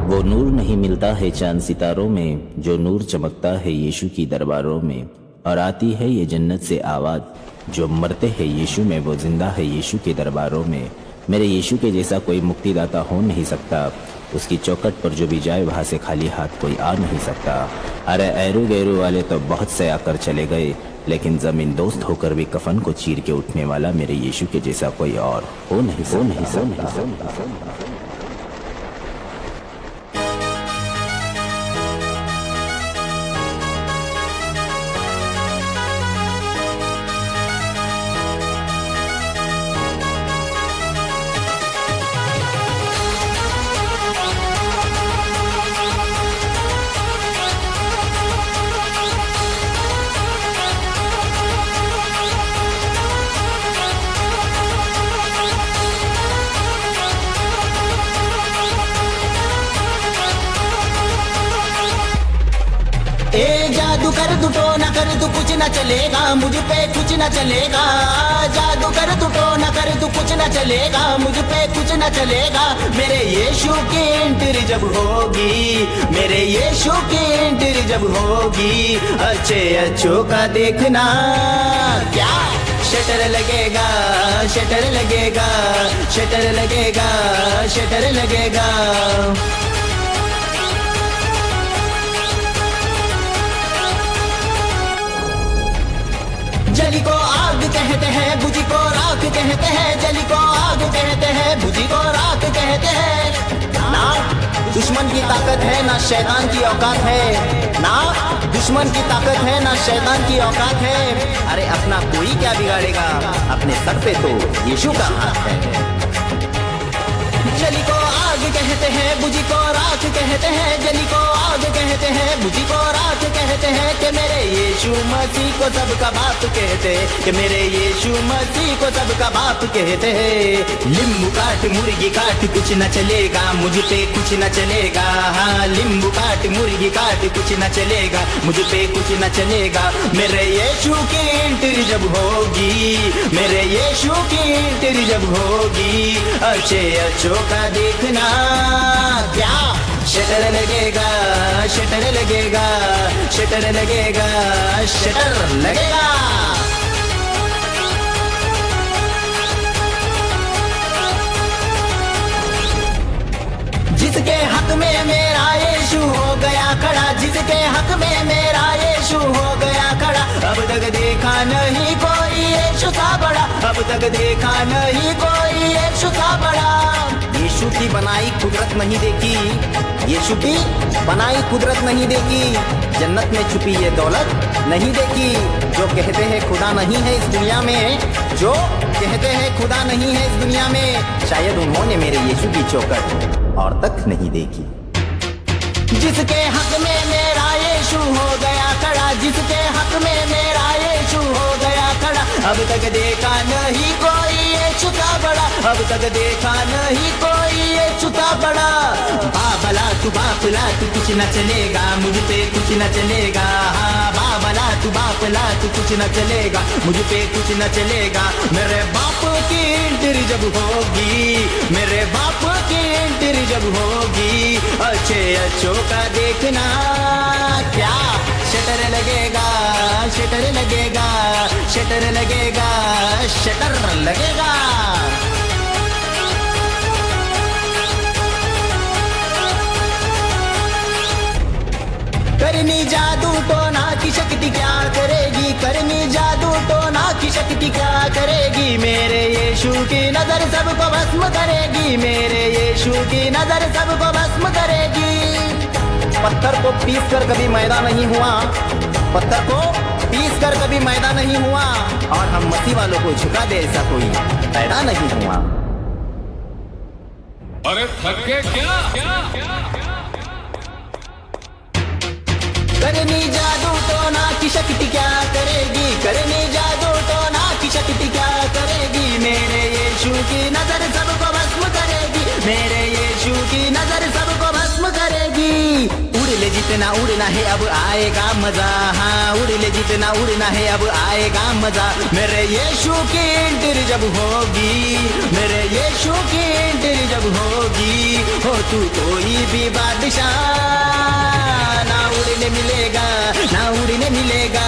वो नूर नहीं मिलता है चांद सितारों में जो नूर चमकता है यीशु की दरबारों में। और आती है ये जन्नत से आवाज़ जो मरते हैं यीशु में वो जिंदा है यीशु के दरबारों में। मेरे यीशु के जैसा कोई मुक्तिदाता हो नहीं सकता, उसकी चौखट पर जो भी जाए वहाँ से खाली हाथ कोई आ नहीं सकता। अरे ऐरू गैरू वाले तो बहुत से आकर चले गए, लेकिन ज़मीन दोस्त होकर भी कफन को चीर के उठने वाला मेरे यीशु के जैसा कोई और हो नहीं सकता। ए जादू कर तू तो न कर तू कुछ न चलेगा, मुझ पे कुछ न चलेगा। जादू कर तू तो न कर तू कुछ न चलेगा, मुझ पे कुछ न चलेगा। मेरे यीशु की एंट्री जब होगी, मेरे यीशु की एंट्री जब होगी, अच्छे अच्छों का देखना क्या शटर लगेगा, शटर लगेगा, शटर लगेगा, शटर लगेगा। जली को आग कहते हैं, बुझी को राख कहते हैं। जली को आग कहते हैं, बुझी को राख कहते हैं। ना दुश्मन की ताकत है ना शैतान की औकात है, ना दुश्मन की ताकत है ना शैतान की औकात है। अरे अपना कोई क्या बिगाड़ेगा, अपने सर पे तो यीशु का हाथ है। जली को आग कहते हैं, बुझी को राख कहते हैं। जली को आग कहते हैं, बुझी को राख कहते हैं। कि मेरे यीशु मसीह को सबका बाप कहते हैं, कि मेरे यीशु मसीह को सबका बाप कहते हैं। लींबू काट मुर्गी काट कुछ न चलेगा, मुझ पे कुछ न चलेगा। हाँ लींबू काट मुर्गी काट कुछ न चलेगा, मुझ पे कुछ न चलेगा। मेरे यीशु की एंट्री जब होगी, मेरे यीशु की एंट्री जब होगी, अच्छे अच्छों का देखना क्या शटर लगेगा, शटर लगेगा, शटर लगेगा, शटर लगेगा। जिसके हक में मेरा यीशु हो गया खड़ा, जिसके हक में मेरा यीशु हो गया खड़ा। अब तक देखा नहीं कोई यीशु सा बड़ा, अब तक देखा नहीं कोई यीशु सा बड़ा। यीशु की बनाई कुदरत नहीं देखी, यीशु की बनाई कुदरत नहीं देखी। जन्नत में छुपी ये दौलत नहीं देखी। जो कहते हैं खुदा नहीं है इस दुनिया में, जो कहते हैं खुदा नहीं है इस दुनिया में, शायद उन्होंने मेरे यीशु की चौखट और तक नहीं देखी। जिसके हक में मेरा यीशु हो गया खड़ा, जिसके हक में मेरा यीशु हो गया खड़ा। अब तक देखा नहीं कोई यीशु सा बड़ा, अब तक देखा नहीं कोई यीशु सा बड़ा। बाबला तू बापला तू कुछ न चलेगा, मुझ पे कुछ न चलेगा। हाँ बाबला तू बापला तू कुछ न चलेगा, मुझ पे कुछ न चलेगा। मेरे बाप की एंट्री जब होगी, मेरे बाप की एंट्री जब होगी, अच्छे अच्छों का देखना क्या शटर लगेगा, शटर लगेगा, शटर लगेगा, शटर लगेगा। करनी जादू टोना की शक्ति क्या करेगी, करनी जादू टोना की शक्ति क्या करेगी। मेरे यीशु की नजर सबको भस्म करेगी, मेरे यीशु की नजर सबको भस्म करेगी। पत्थर को पीस कर कभी मैदा नहीं हुआ, पत्थर को पीस कर कभी मैदा नहीं हुआ, और हम मसीह वालों को झुका दे ऐसा कोई पैदा नहीं हुआ। अरे थके क्या, क्या, क्या? करनी जादू टोना की शक्ति क्या करेगी, करनी जादू टोना की शक्ति क्या करेगी। मेरे यीशु की नजर सबको भस्म करेगी, मेरे यीशु की नजर सबको भस्म करेगी। उड़ ले जितने जितना उड़ना है अब आएगा मजा, हाँ उड़ ले जितना उड़ना है अब आएगा मजा। मेरे यीशु की एंट्री जब होगी, मेरे यीशु की एंट्री जब होगी, हो तू कोई भी बादशाह ना उड़ने मिलेगा, ना उड़ने मिलेगा।